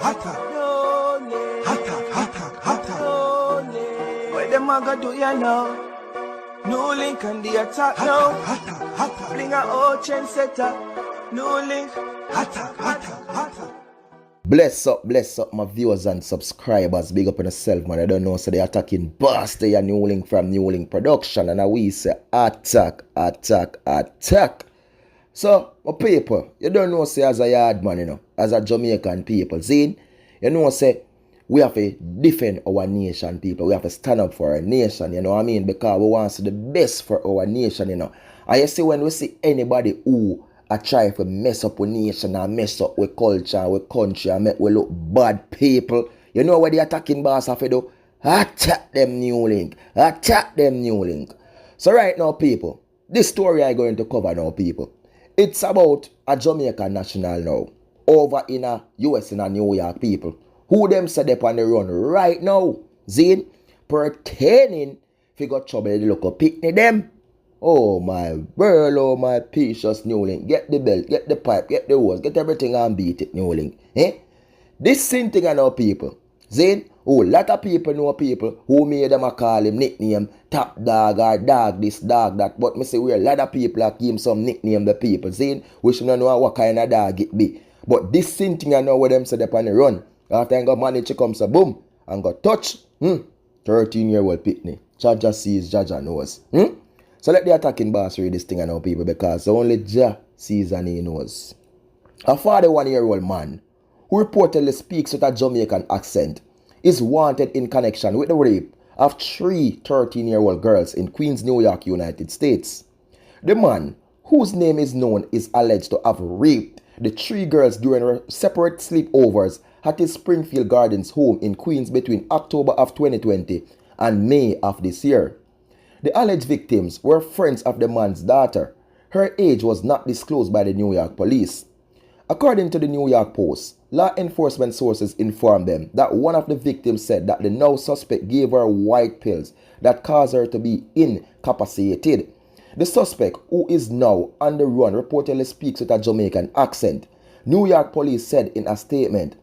What them a go do ya now? NEWLINK and the attack now. Bring a old chain setter. NEWLINK. Bless up my viewers and subscribers. Big up on yourself, man. I don't know, so they attacking boss. They are NEWLINK from NEWLINK Production. And we say attack. So, my people, you don't know, say as a yard man, you know, as a Jamaican people, see, you know, say, we have to defend our nation, people. We have to stand up for our nation, you know what I mean? Because we want to see the best for our nation, you know. And you see, when we see anybody who try to mess up with nation and mess up with culture and with country and make we look bad people, you know what the attacking boss have to do? Attack them NEWLINK. Attack them NEWLINK. So right now, people, this story I'm going to cover now, people. It's about a Jamaican national now, over in a US in a New York, people, who them set up on the run right now, Zane, pertaining if got trouble in the local Pikni them. Oh my world, oh my precious NEWLINK, get the belt, get the pipe, get the hose, get everything and beat it, NEWLINK. This same thing I know, people, Zane. Oh, a lot of people know people who made them a call him nickname Top Dog or Dog this, Dog that. But me say we a lot of people have give him some nickname the people, saying which don't know what kind of dog it be. But this same thing I know where them set up on the run. After I got managed to come so boom and got touch. 13-year-old Pikni. Jaja sees, Jaja knows. So let the attacking boss read this thing I know, people, because only Jah sees and he knows. A 41-year-old man who reportedly speaks with a Jamaican accent is wanted in connection with the rape of 3 13-year-old girls in Queens, New York, United States. The man, whose name is known, is alleged to have raped the 3 girls during separate sleepovers at his Springfield Gardens home in Queens between October of 2020 and May of this year. The alleged victims were friends of the man's daughter. Her age was not disclosed by the New York police. According to the New York Post, law enforcement sources informed them that one of the victims said that the now suspect gave her white pills that caused her to be incapacitated. The suspect, who is now on the run, reportedly speaks with a Jamaican accent. New York police said in a statement,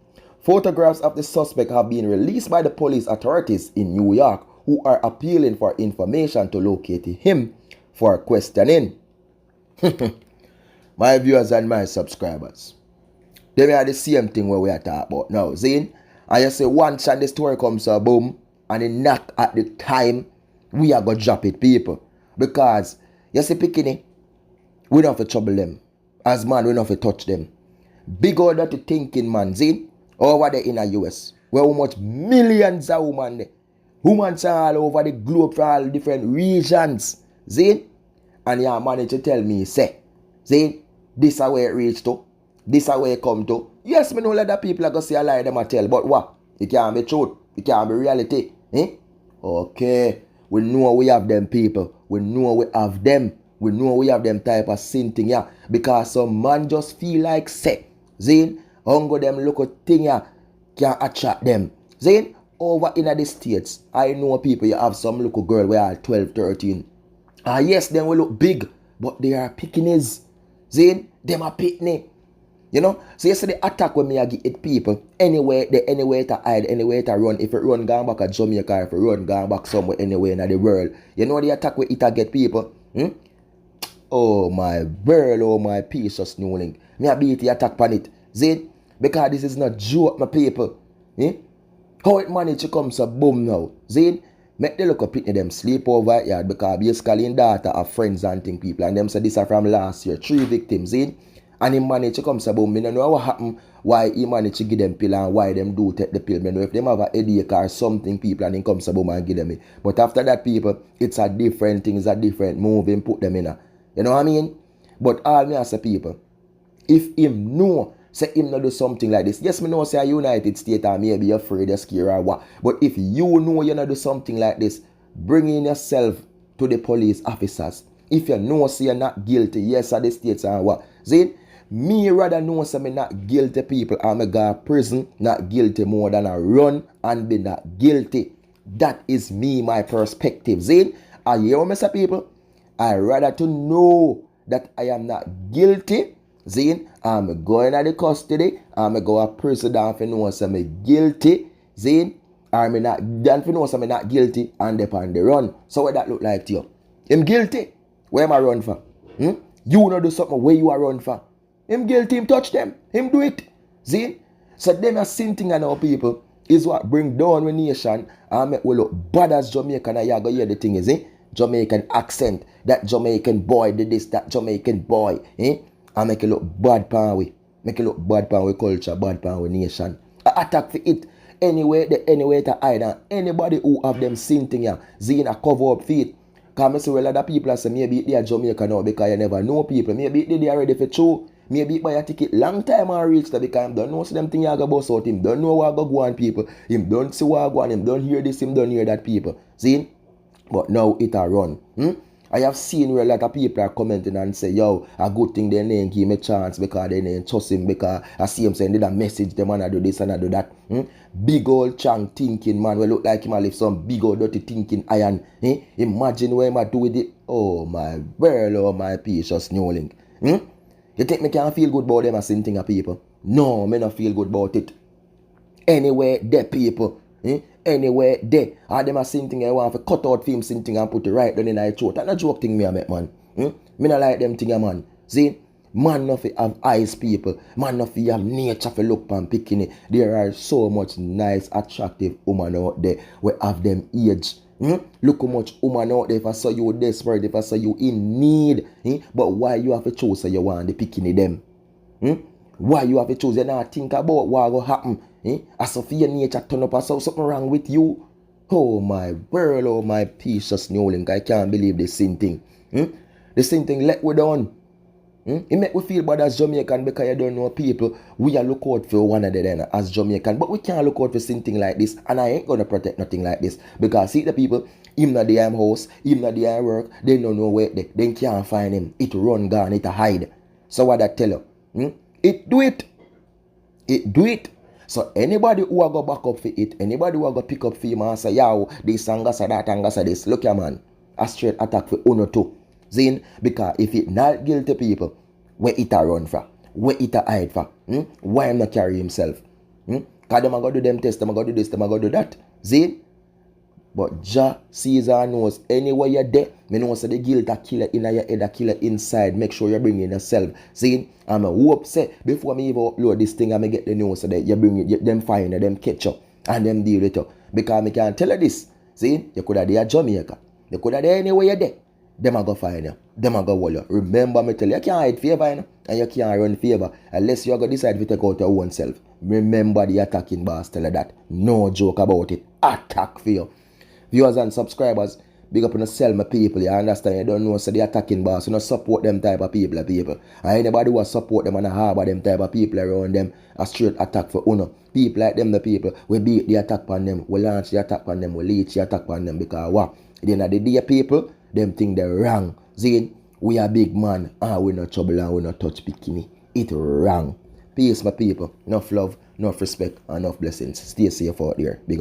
photographs of the suspect have been released by the police authorities in New York, who are appealing for information to locate him for questioning. My viewers and my subscribers, they are the same thing where we are talking about now, Zane. And you say once and the story comes to boom, and it not at the time, we are going to drop it, people. Because, you see, Pikni, we don't have to trouble them. As man, we don't have to touch them. Big order to thinking, man, Zane, over there in the US, where how much millions of women there. Women are all over the globe for all different regions, Zane. And you managed to tell me, say, Zane, this is where it reached to. This is where it come to. Yes, me know that people are going to say a lie them a tell. But what? It can't be truth. It can't be reality. Okay. We know we have them people. We know we have them. We know we have them type of sin thing, yeah. Because some man just feel like say, Zane, hunger them local thing, yeah, can attract them. Zane, over in the States, I know people, you have some little girl where are 12, 13. Yes, them will look big, but they are Piknis. Zane, them are Pikni. You know? So you see the attack when me I get people, anywhere to hide, anywhere to run. If it run gone back at Jamaica, if it run gone back somewhere, anywhere in the world. You know the attack where it get people? Oh my world, oh my precious NEWLINK. Me I beat the attack on it. Zane, because this is not joke, my people. How it managed to come so boom now? Zane, make the look up Pikni them sleep over yard because basically in data are friends and thing people. And them say this are from last year. 3 victims, Zane. And he managed to come so boom. I don't know what happened, why he managed to give them pill and why them do take the pill. I know if them have a headache or something, people, and he come so boom and give them it. But after that, people, it's a different thing, it's a different move and put them in a. You know what I mean? But all me as a people, if him know, say him not do something like this. Yes, me know say a United States or maybe you're afraid of scare or what. But if you know you not do something like this, bring in yourself to the police officers. If you know say you're not guilty, yes, at the States or what. See, me rather know say me not guilty people and me go to prison, not guilty more than a run and be not guilty. That is me, my perspective. See, I hear what me say, people. I rather to know that I am not guilty Zine, I'm going at the custody, I'm go to prison and for know say me guilty, Zine, or me not, then for know say me not guilty and they on the run. So what that look like to you? Him guilty. Where am I run for? You wanna do something where you are run for? Him guilty, him touch them, him do it. Zine? So them a sin thing and our people is what bring down the nation and make we look bad as Jamaican. And you go hear the thing is, Jamaican accent, that Jamaican boy did this, that Jamaican boy, and make it look bad pan we. Make it look bad pan we culture, bad pan we nation. Attack for it. Anyway to hide, and anybody who have them sin thing here, Zina cover up for it. Because I see a lot of people say maybe they are Jamaican now because you never know people. Maybe they are ready for show. Maybe buy a ticket long time and reach there because him don't know see them thing you go bust out. Him don't know what go on people. Him don't see what go on. Him don't hear this, him don't hear that people. See? But now it a run. I have seen where a lot of people are commenting and say, yo, a good thing they ain't give me a chance because they ain't trust him because I see him saying, did a message them and I do this and I do that. Big old chunk thinking man will look like him a lift some big old dirty thinking iron. Imagine what him a do with it. Oh my world, oh my precious NEWLINK. You think me can't feel good about them as same thing of people? No, me not feel good about it. Anywhere there people, anywhere there, all them a same thing I want to cut out film same thing and put it right down in my throat. That's not joke thing me I make man. Me not like them thing man. See, man not have eyes people, man not have nature for look pan Pikni. There are so much nice, attractive women out there we have them age. Look how much woman out there if I saw you desperate, if I saw you in need. But why you have to choose so you want the Pikni them? Why you have to choose? You not think about what will happen. As if your nature turn up as something wrong with you. Oh my world, oh my precious NEWLINK. I can't believe the same thing. The same thing let we down. It make we feel bad as Jamaican because you don't know people. We are look out for one another as Jamaican. But we can't look out for something like this. And I ain't gonna protect nothing like this. Because see the people, him not the house, him not the work, they don't know where they can't find him. It run gone, it hide. So what I tell you? It do it. It do it. So anybody who go back up for it, anybody who go pick up for him and say, yo, this and that and this, look ya man, a straight attack for Uno too. Zin, because if it not guilty people, where it a run for? Where it a hide for? Why am not carry himself? Because them a go do them test, them a go do this, them a go do that. Zin? But Jah Caesar knows anywhere you're there, me know say the guilt a killer in your head, a killer inside. Make sure you bring in yourself. See, I'm a hope say before me even upload this thing, I get the news so that you bring it, them find them catch up and them deal with you. Because me can't tell you this. See, you could have there Jamaica. You could have there anywhere you're there. Them a go find you. Them a go hold you. Remember me tell you, you can't hide favor, you know? And you can't run favor unless you go decide to take out your own self. Remember the attacking boss tell you that. No joke about it. Attack for you. Viewers and subscribers, big up on sell my people. You understand? You don't know so the attacking boss. You don't support them type of people. And anybody who support them and harbor them type of people around them, a straight attack for Uno. People like them, the people, we beat the attack on them, we launch the attack on them, we leech the attack on them because what? At the end of the day, people, them think they're wrong. Zin, we are big man and we no trouble and we no touch Pikni. It wrong. Peace my people. Enough love, enough respect, and enough blessings. Stay safe out there. Big up.